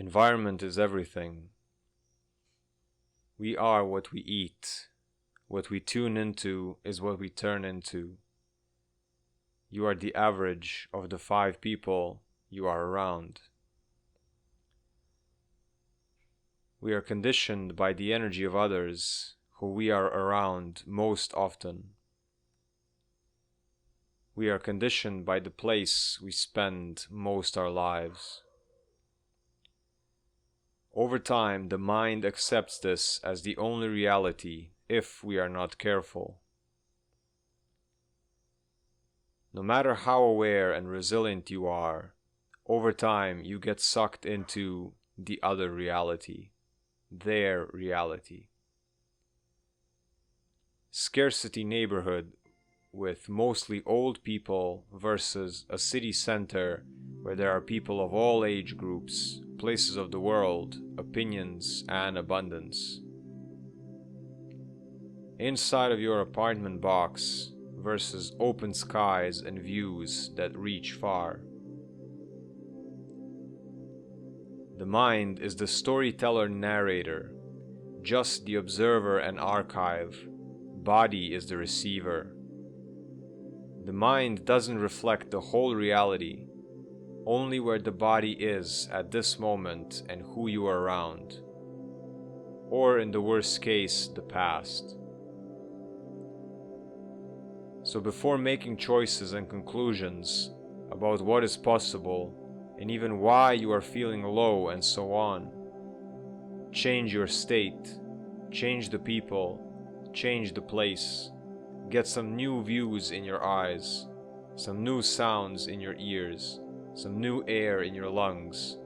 Environment is everything. We are what we eat. What we tune into is what we turn into. You are the average of the 5 people you are around. We are conditioned by the energy of others who we are around most often. We are conditioned by the place we spend most our lives. Over time, the mind accepts this as the only reality if we are not careful. No matter how aware and resilient you are, over time you get sucked into the other reality, their reality. Scarcity neighborhood with mostly old people versus a city center where there are people of all age groups, places of the world, opinions, and abundance. Inside of your apartment box versus open skies and views that reach far. The mind is the storyteller narrator, just the observer and archive. Body is the receiver. The mind doesn't reflect the whole reality, only where the body is at this moment and who you are around, or in the worst case, the past. So before making choices and conclusions about what is possible and even why you are feeling low and so on, change your state, change the people, change the place, get some new views in your eyes, some new sounds in your ears, some new air in your lungs,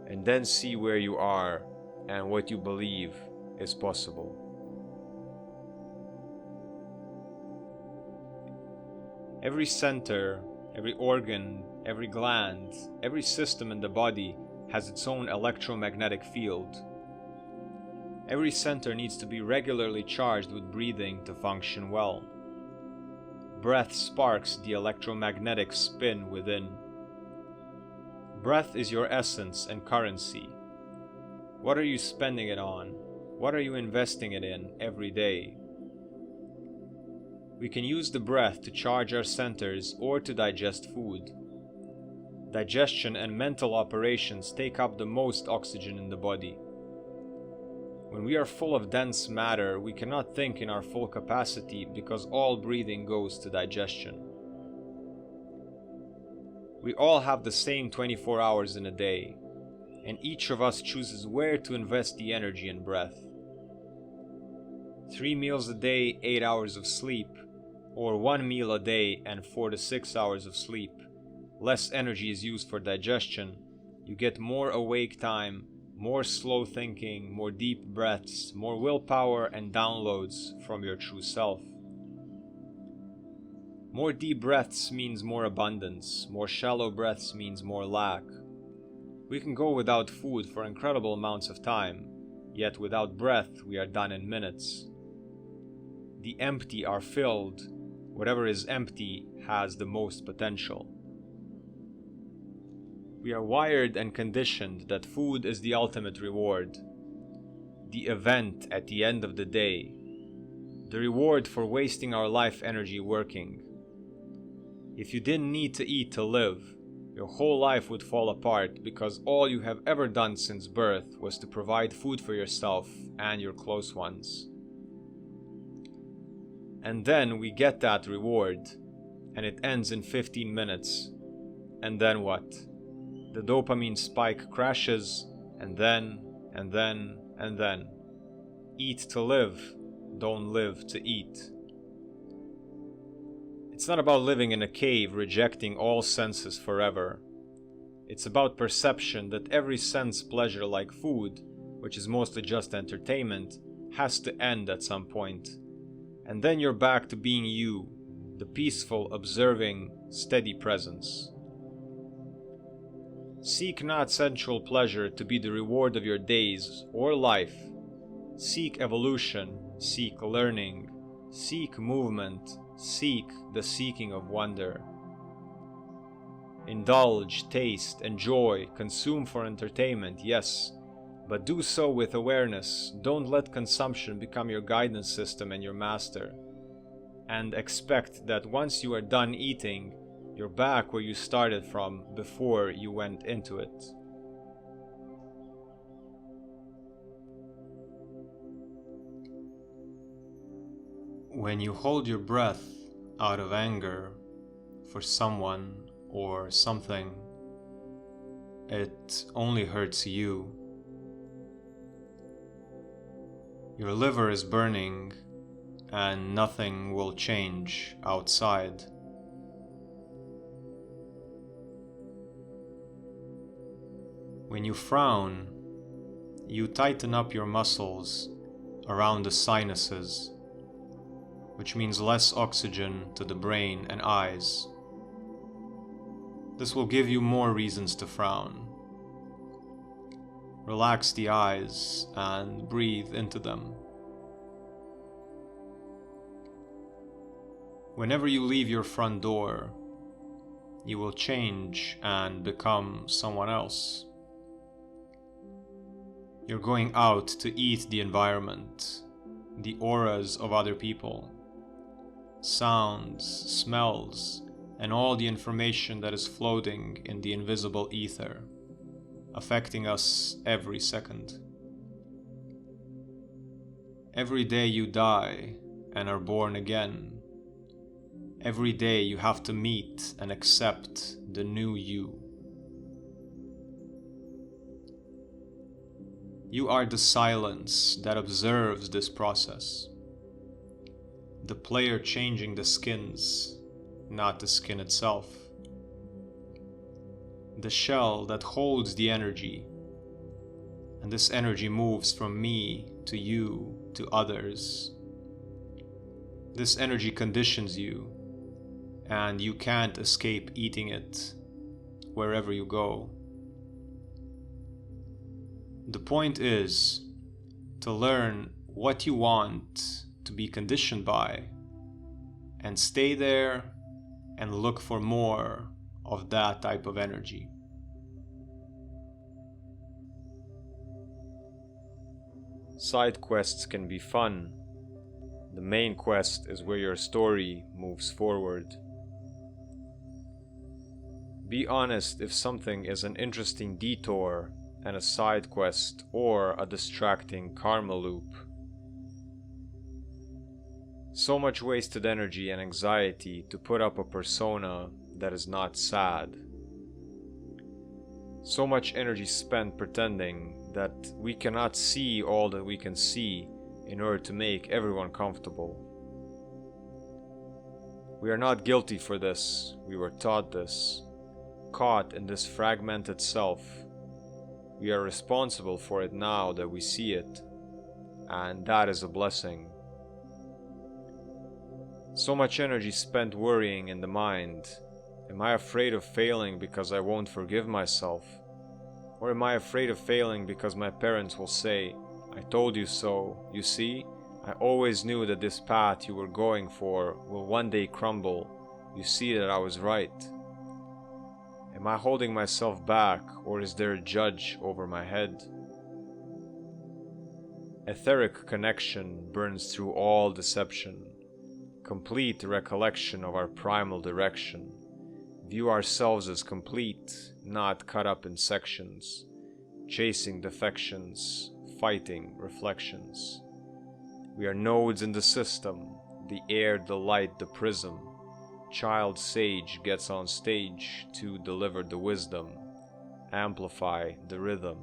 and then see where you are and what you believe is possible. Every center, every organ, every gland, every system in the body has its own electromagnetic field. Every center needs to be regularly charged with breathing to function well. Breath sparks the electromagnetic spin within. Breath is your essence and currency. What are you spending it on? What are you investing it in every day? We can use the breath to charge our centers or to digest food. Digestion and mental operations take up the most oxygen in the body. When we are full of dense matter, we cannot think in our full capacity because all breathing goes to digestion. We all have the same 24 hours in a day, and each of us chooses where to invest the energy and breath. 3 meals a day, 8 hours of sleep, or 1 meal a day and 4 to 6 hours of sleep. Less energy is used for digestion. You get more awake time, more slow thinking, more deep breaths, more willpower and downloads from your true self. More deep breaths means more abundance, more shallow breaths means more lack. We can go without food for incredible amounts of time, yet without breath we are done in minutes. The empty are filled. Whatever is empty has the most potential. We are wired and conditioned that food is the ultimate reward, the event at the end of the day, the reward for wasting our life energy working. If you didn't need to eat to live, your whole life would fall apart because all you have ever done since birth was to provide food for yourself and your close ones. And then we get that reward, and it ends in 15 minutes. And then what? The dopamine spike crashes, and then. Eat to live, don't live to eat. It's not about living in a cave rejecting all senses forever. It's about perception that every sense pleasure like food, which is mostly just entertainment, has to end at some point. And then you're back to being you, the peaceful, observing, steady presence. Seek not sensual pleasure to be the reward of your days or life. Seek evolution, seek learning, seek movement, seek the seeking of wonder. Indulge, taste, enjoy, consume for entertainment, yes, But do so with awareness. Don't let consumption become your guidance system and your master. And expect that once you are done eating, you're back where you started from before you went into it. When you hold your breath out of anger for someone or something, it only hurts you. Your liver is burning and nothing will change outside. When you frown, you tighten up your muscles around the sinuses, which means less oxygen to the brain and eyes. This will give you more reasons to frown. Relax the eyes and breathe into them. Whenever you leave your front door, you will change and become someone else. You're going out to eat the environment, the auras of other people, sounds, smells, and all the information that is floating in the invisible ether, affecting us every second. Every day you die and are born again. Every day you have to meet and accept the new you. You are the silence that observes this process. The player changing the skins, not the skin itself. The shell that holds the energy, and this energy moves from me to you to others. This energy conditions you, and you can't escape eating it wherever you go. The point is to learn what you want to be conditioned by and stay there and look for more of that type of energy. Side quests can be fun. The main quest is where your story moves forward. Be honest if something is an interesting detour and a side quest or a distracting karma loop. So much wasted energy and anxiety to put up a persona that is not sad. So much energy spent pretending that we cannot see all that we can see in order to make everyone comfortable. We are not guilty for this, we were taught this. Caught in this fragmented self, we are responsible for it now that we see it, and that is a blessing. So much energy spent worrying in the mind. Am I afraid of failing because I won't forgive myself? Or am I afraid of failing because my parents will say, "I told you so, you see? I always knew that this path you were going for will one day crumble. You see that I was right." Am I holding myself back, or is there a judge over my head? Etheric connection burns through all deception. Complete recollection of our primal direction. View ourselves as complete, not cut up in sections, chasing defections, fighting reflections. We are nodes in the system, the air, the light, the prism. Child sage gets on stage to deliver the wisdom, amplify the rhythm.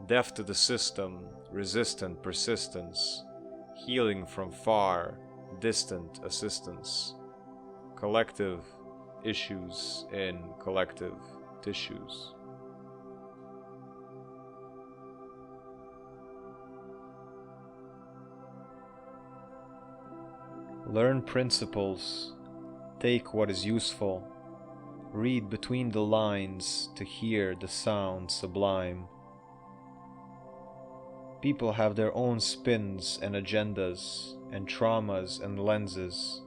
Deaf to the system, resistant persistence, healing from far, distant assistance. Collective issues in collective tissues. Learn principles. Take what is useful. Read between the lines to hear the sound sublime. People have their own spins and agendas and traumas and lenses.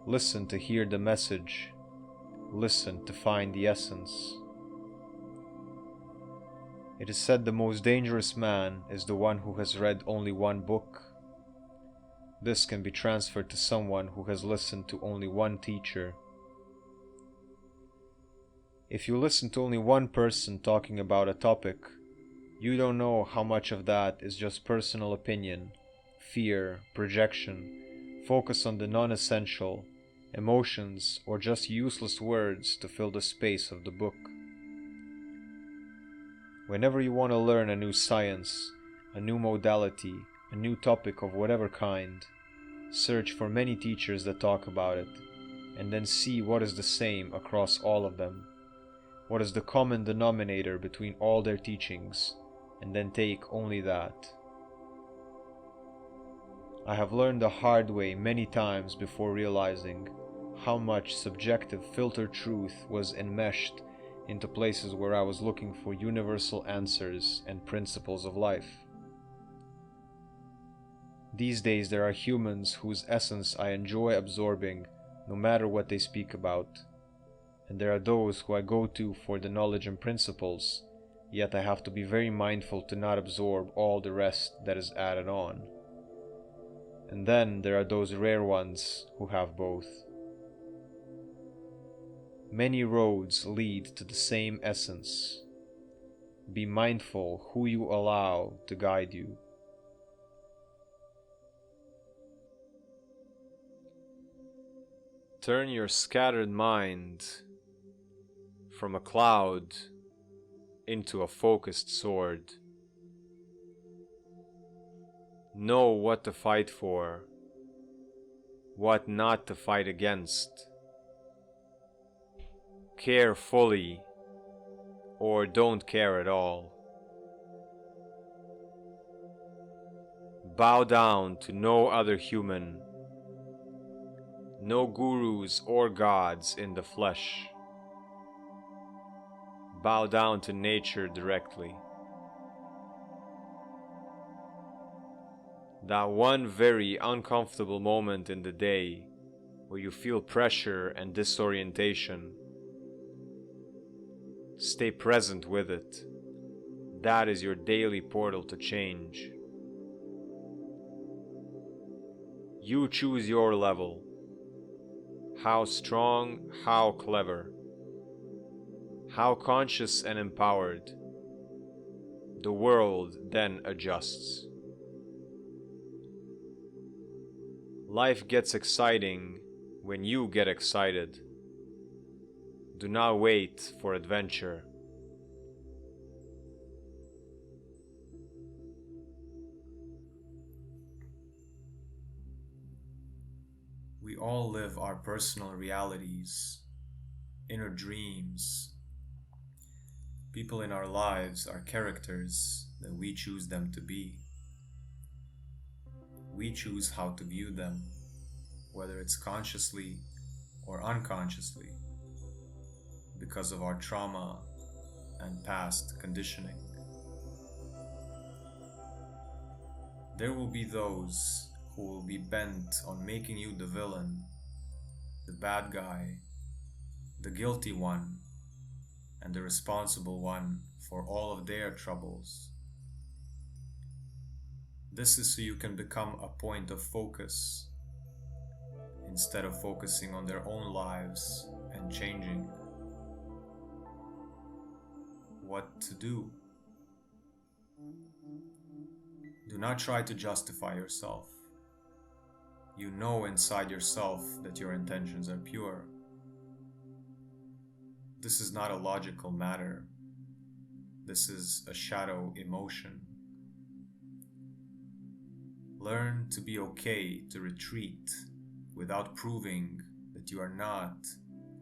Listen to hear the message. Listen to find the essence. It is said the most dangerous man is the one who has read only one book. This can be transferred to someone who has listened to only one teacher. If you listen to only one person talking about a topic, you don't know how much of that is just personal opinion, fear, projection, focus on the non-essential, emotions, or just useless words to fill the space of the book. Whenever you want to learn a new science, a new modality, a new topic of whatever kind, search for many teachers that talk about it, and then see what is the same across all of them. What is the common denominator between all their teachings, and then take only that. I have learned the hard way many times before realizing how much subjective filtered truth was enmeshed into places where I was looking for universal answers and principles of life. These days there are humans whose essence I enjoy absorbing no matter what they speak about, and there are those who I go to for the knowledge and principles, yet I have to be very mindful to not absorb all the rest that is added on. And then there are those rare ones who have both. Many roads lead to the same essence. Be mindful who you allow to guide you. Turn your scattered mind from a cloud into a focused sword. Know what to fight for, what not to fight against. Care fully, or don't care at all. Bow down to no other human, no gurus or gods in the flesh. Bow down to nature directly. That one very uncomfortable moment in the day where you feel pressure and disorientation, stay present with it. That is your daily portal to change. You choose your level. How strong, how clever, how conscious and empowered. The world then adjusts. Life gets exciting when you get excited. Do not wait for adventure. We all live our personal realities, inner dreams. People in our lives are characters that we choose them to be. We choose how to view them, whether it's consciously or unconsciously, because of our trauma and past conditioning. There will be those who will be bent on making you the villain, the bad guy, the guilty one, and the responsible one for all of their troubles. This is so you can become a point of focus, instead of focusing on their own lives and changing. What to do? Do not try to justify yourself. You know inside yourself that your intentions are pure. This is not a logical matter. This is a shadow emotion. Learn to be okay to retreat without proving that you are not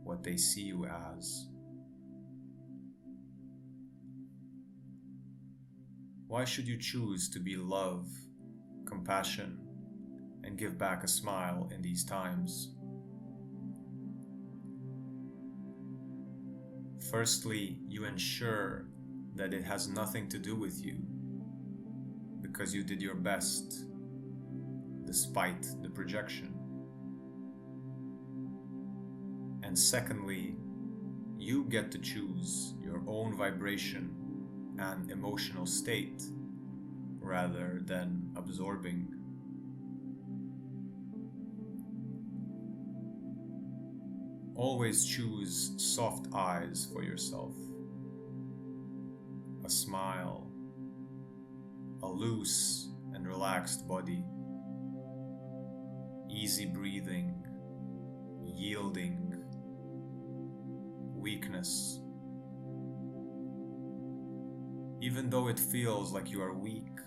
what they see you as. Why should you choose to be love, compassion, and give back a smile in these times? Firstly, you ensure that it has nothing to do with you, because you did your best, despite the projection. And secondly, you get to choose your own vibration an emotional state rather than absorbing. Always choose soft eyes for yourself, a smile, a loose and relaxed body, easy breathing, yielding, weakness. Even though it feels like you are weak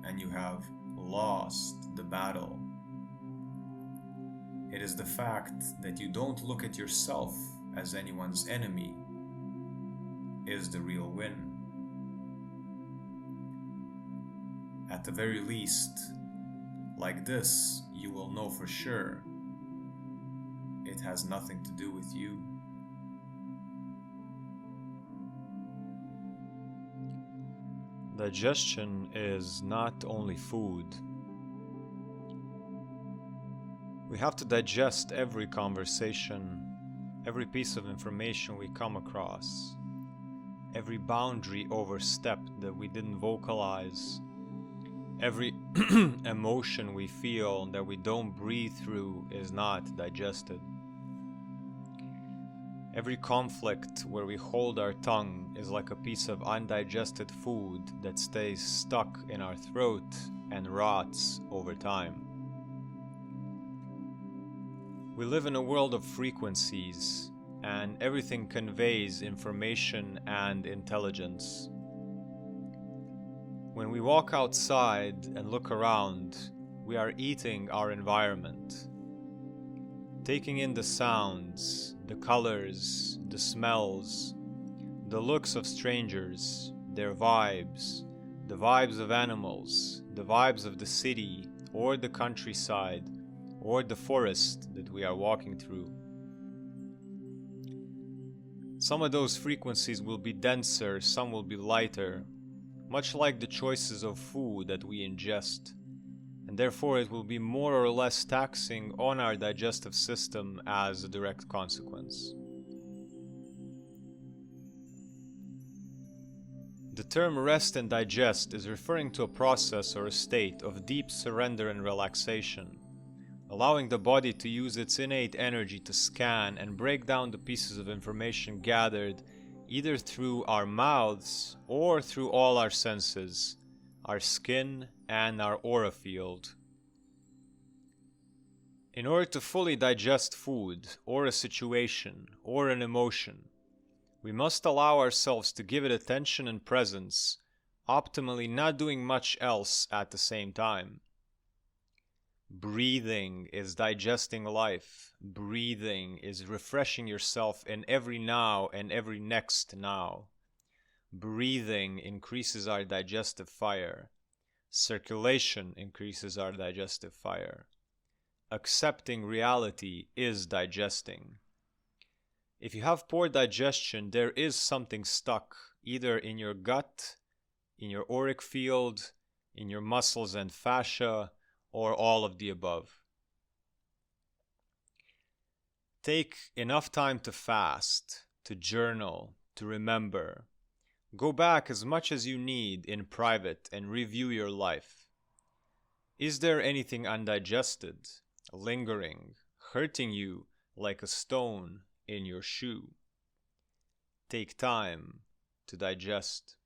and you have lost the battle, it is the fact that you don't look at yourself as anyone's enemy is the real win. At the very least, like this, you will know for sure it has nothing to do with you. Digestion is not only food. We have to digest every conversation, every piece of information we come across, every boundary overstepped that we didn't vocalize, every emotion we feel that we don't breathe through is not digested. Every conflict where we hold our tongue is like a piece of undigested food that stays stuck in our throat and rots over time. We live in a world of frequencies, and everything conveys information and intelligence. When we walk outside and look around, we are eating our environment, taking in the sounds, the colors, the smells, the looks of strangers, their vibes, the vibes of animals, the vibes of the city or the countryside or the forest that we are walking through. Some of those frequencies will be denser, some will be lighter, much like the choices of food that we ingest, and therefore it will be more or less taxing on our digestive system as a direct consequence. The term rest and digest is referring to a process or a state of deep surrender and relaxation, allowing the body to use its innate energy to scan and break down the pieces of information gathered either through our mouths or through all our senses, our skin and our aura field. In order to fully digest food or a situation or an emotion, we must allow ourselves to give it attention and presence, optimally not doing much else at the same time. Breathing is digesting life. Breathing is refreshing yourself in every now and every next now. Breathing increases our digestive fire. Circulation increases our digestive fire. Accepting reality is digesting. If you have poor digestion, there is something stuck, either in your gut, in your auric field, in your muscles and fascia, or all of the above. Take enough time to fast, to journal, to remember. Go back as much as you need in private and review your life. Is there anything undigested, lingering, hurting you like a stone in your shoe? Take time to digest.